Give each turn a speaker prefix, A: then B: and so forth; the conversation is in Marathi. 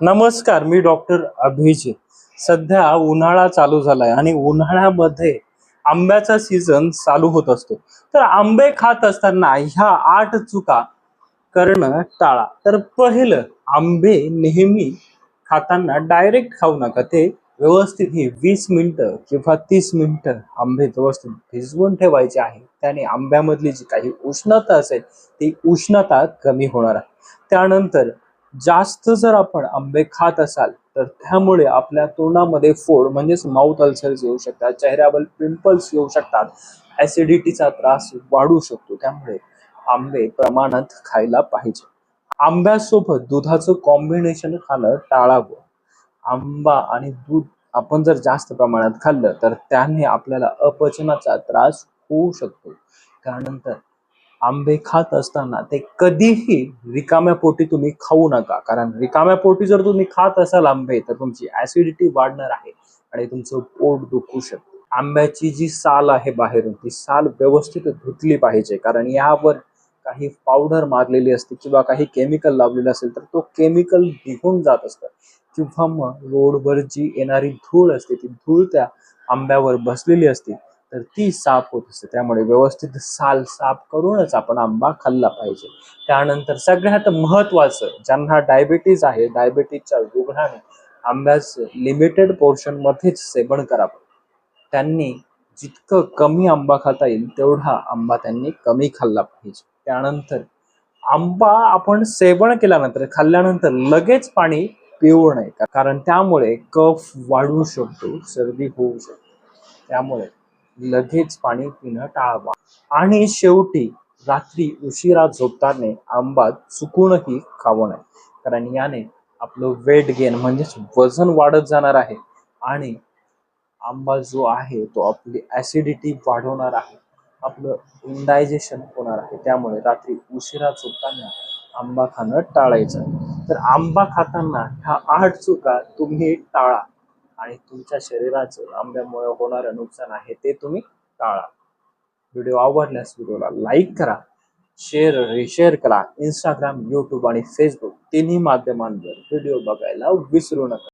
A: नमस्कार, मी डॉक्टर अभिजित. सध्या उन्हाळा चालू झालाय आणि उन्हाळ्यामध्ये आंब्याचा सीझन चालू होत असतो. तर आंबे खात असताना ह्या 8 चुका करणं टाळा. तर पहिलं, आंबे नेहमी खाताना डायरेक्ट खाऊ नका. ते व्यवस्थित ही 20 मिनिटं किंवा 30 मिनिटं आंबे व्यवस्थित भिजवून ठेवायचे आहे. त्याने आंब्यामधली जी काही उष्णता असेल ती उष्णता कमी होणार आहे. त्यानंतर जास्त जर आपण आंबे खात असाल तर त्यामुळे आपल्या तोंडामध्ये फोड म्हणजेच माउथ अल्सर्स येऊ शकतात, चेहऱ्यावर पिंपल्स येऊ शकतात, ऍसिडिटीचा त्रास वाढू शकतो. त्यामुळे आंबे प्रमाणात खायला पाहिजे. आंब्यासोबत दुधाचं कॉम्बिनेशन खाणं टाळावं. आंबा आणि दूध आपण जर जास्त प्रमाणात खाल्लं तर त्याने आपल्याला अपचनाचा त्रास होऊ शकतो. त्यानंतर आंबे खात असताना ते कधीही रिकाम्या पोटी तुम्ही खाऊ नका, कारण रिकाम्या पोटी जर तुम्ही खात असाल आंबे तर तुमची ऍसिडिटी वाढणार आहे आणि तुमचं पोट दुखू शकतं. आंब्याची जी साल आहे बाहेरून, ती साल व्यवस्थित धुतली पाहिजे, कारण यावर काही पावडर मारलेली असते किंवा काही केमिकल लावलेलं असेल तर तो केमिकल निघून जात असतं, किंवा मग रोडवर जी येणारी धूळ असते ती धूळ त्या आंब्यावर बसलेली असते तर ती साफ होत असते. त्यामुळे व्यवस्थित साल साफ करूनच आपण आंबा खाल्ला पाहिजे. त्यानंतर सगळ्यात महत्वाचं, ज्यांना डायबिटीज आहे, डायबिटीजच्या रुग्णाने आंब्याचं लिमिटेड पोर्शन मध्येच सेवन करावं. त्यांनी जितकं कमी आंबा खाता येईल तेवढा आंबा त्यांनी कमी खाल्ला पाहिजे. त्यानंतर आंबा आपण सेवन केल्यानंतर, खाल्ल्यानंतर लगेच पाणी पिऊ नये, कारण त्यामुळे कफ वाढू शकतो, सर्दी होऊ शकते. त्यामुळे लगेच पाणी पिणं टाळावं. आणि शेवटी रात्री उशिरा झोपताना आंबा चुकूनही खाऊ नये, कारण याने आपलं वेट गेन म्हणजेच वजन वाढत जाणार आहे आणि आंबा जो आहे तो आपली ऍसिडिटी वाढवणार आहे, आपलं इंडायजेशन होणार आहे. त्यामुळे रात्री उशिरा झोपताना आंबा खाणं टाळायचं. तर आंबा खाताना ह्या 8 चुका तुम्ही टाळा आणि तुमच्या शरीराचं आंब्यामुळे होणारं नुकसान आहे ते तुम्ही टाळा. व्हिडिओ आवडल्यास व्हिडिओला लाईक करा, रिशेअर करा. इंस्टाग्राम, यूट्यूब आणि फेसबुक तिन्ही माध्यमांवर व्हिडिओ बघायला विसरू नका.